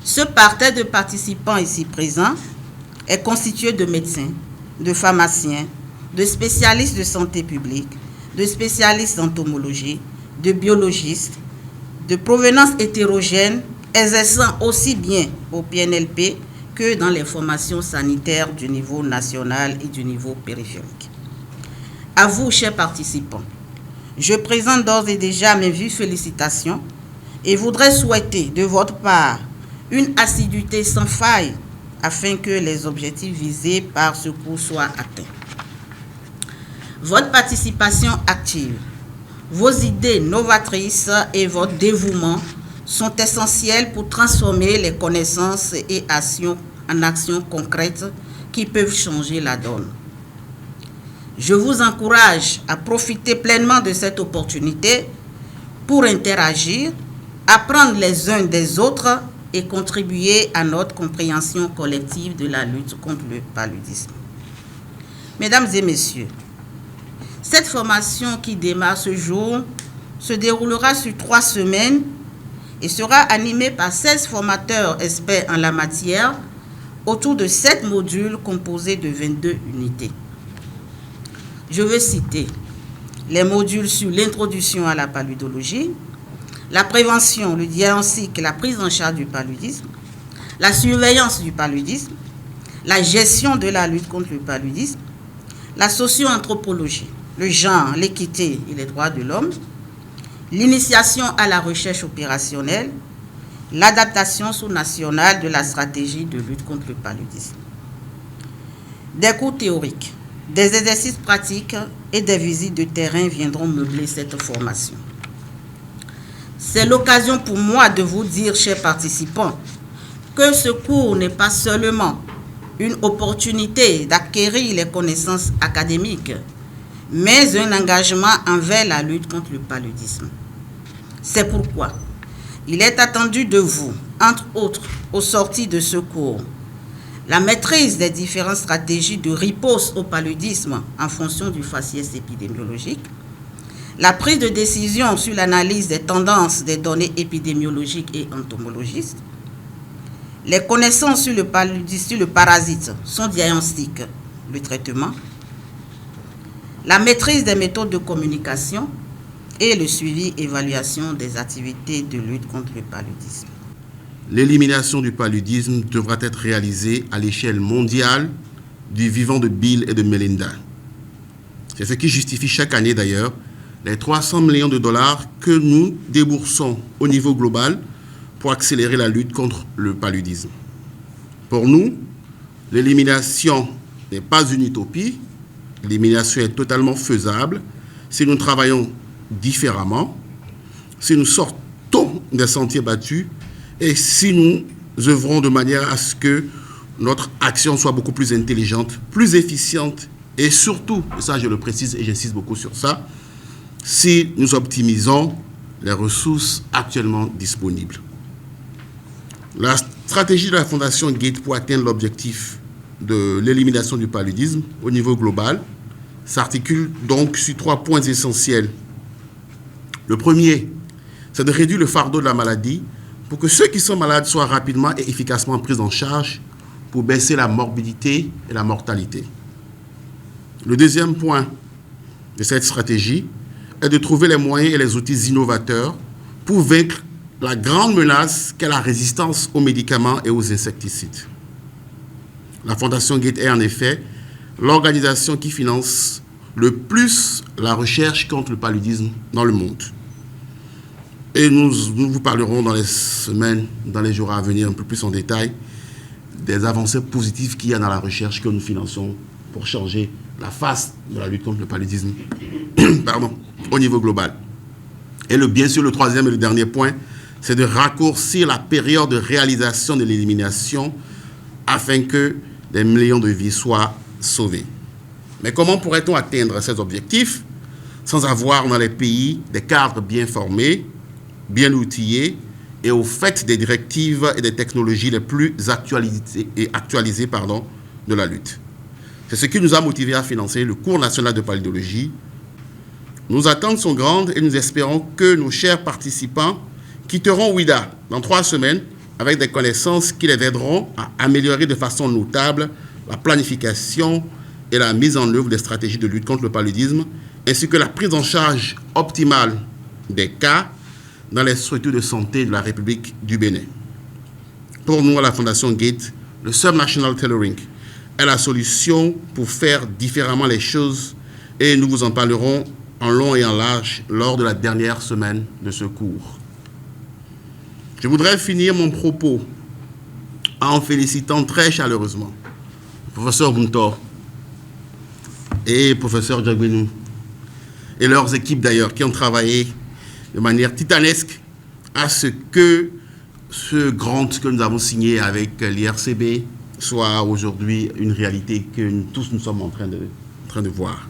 Ce parterre de participants ici présents est constitué de médecins, de pharmaciens, de spécialistes de santé publique, de spécialistes d'entomologie, de biologistes, de provenance hétérogène, exerçant aussi bien au PNLP que dans les formations sanitaires du niveau national et du niveau périphérique. À vous, chers participants, je présente d'ores et déjà mes vives félicitations et voudrais souhaiter de votre part une assiduité sans faille afin que les objectifs visés par ce cours soient atteints. Votre participation active, vos idées novatrices et votre dévouement sont essentiels pour transformer les connaissances et actions en actions concrètes qui peuvent changer la donne. Je vous encourage à profiter pleinement de cette opportunité pour interagir, apprendre les uns des autres et contribuer à notre compréhension collective de la lutte contre le paludisme. Mesdames et messieurs, cette formation qui démarre ce jour se déroulera sur 3 semaines et sera animée par 16 formateurs experts en la matière autour de 7 modules composés de 22 unités. Je veux citer les modules sur l'introduction à la paludologie, la prévention, le diagnostic et la prise en charge du paludisme, la surveillance du paludisme, la gestion de la lutte contre le paludisme, la socio-anthropologie, le genre, l'équité et les droits de l'homme, l'initiation à la recherche opérationnelle, l'adaptation sous-nationale de la stratégie de lutte contre le paludisme. Des cours théoriques, des exercices pratiques et des visites de terrain viendront meubler cette formation. C'est l'occasion pour moi de vous dire, chers participants, que ce cours n'est pas seulement une opportunité d'acquérir les connaissances académiques, mais un engagement envers la lutte contre le paludisme. C'est pourquoi il est attendu de vous, entre autres, au sortir de ce cours, la maîtrise des différentes stratégies de riposte au paludisme en fonction du faciès épidémiologique, la prise de décision sur l'analyse des tendances des données épidémiologiques et entomologistes, les connaissances sur le paludisme, sur le parasite, son diagnostic, le traitement, la maîtrise des méthodes de communication et le suivi et évaluation des activités de lutte contre le paludisme. L'élimination du paludisme devra être réalisée à l'échelle mondiale du vivant de Bill et de Melinda. C'est ce qui justifie chaque année d'ailleurs les 300 millions de dollars que nous déboursons au niveau global pour accélérer la lutte contre le paludisme. Pour nous, l'élimination n'est pas une utopie. L'élimination est totalement faisable si nous travaillons différemment, si nous sortons des sentiers battus et si nous œuvrons de manière à ce que notre action soit beaucoup plus intelligente, plus efficiente et surtout, et ça je le précise et j'insiste beaucoup sur ça, si nous optimisons les ressources actuellement disponibles. La stratégie de la Fondation Gates pour atteindre l'objectif de l'élimination du paludisme au niveau global s'articule donc sur 3 points essentiels. Le premier, c'est de réduire le fardeau de la maladie pour que ceux qui sont malades soient rapidement et efficacement pris en charge pour baisser la morbidité et la mortalité. Le deuxième point de cette stratégie est de trouver les moyens et les outils innovateurs pour vaincre la grande menace qu'est la résistance aux médicaments et aux insecticides. La Fondation Gates est en effet l'organisation qui finance le plus la recherche contre le paludisme dans le monde. Et nous vous parlerons dans les semaines, dans les jours à venir, un peu plus en détail, des avancées positives qu'il y a dans la recherche que nous finançons pour changer la face de la lutte contre le paludisme au niveau global. Et bien sûr, le troisième et le dernier point, c'est de raccourcir la période de réalisation de l'élimination afin que des millions de vies soient sauvées. Mais comment pourrait-on atteindre ces objectifs sans avoir dans les pays des cadres bien formés, bien outillés et au fait des directives et des technologies les plus actualisées de la lutte? C'est ce qui nous a motivés à financer le cours national de paludologie. Nos attentes sont grandes et nous espérons que nos chers participants quitteront OUIDA dans 3 semaines avec des connaissances qui les aideront à améliorer de façon notable la planification et la mise en œuvre des stratégies de lutte contre le paludisme, ainsi que la prise en charge optimale des cas dans les structures de santé de la République du Bénin. Pour nous, à la Fondation Gates, le Subnational Tailoring est la solution pour faire différemment les choses et nous vous en parlerons en long et en large lors de la dernière semaine de ce cours. Je voudrais finir mon propos en félicitant très chaleureusement le professeur Buntor et le professeur Djagbenou et leurs équipes d'ailleurs qui ont travaillé de manière titanesque à ce que ce grant que nous avons signé avec l'IRCB soit aujourd'hui une réalité que nous tous nous sommes en train de voir.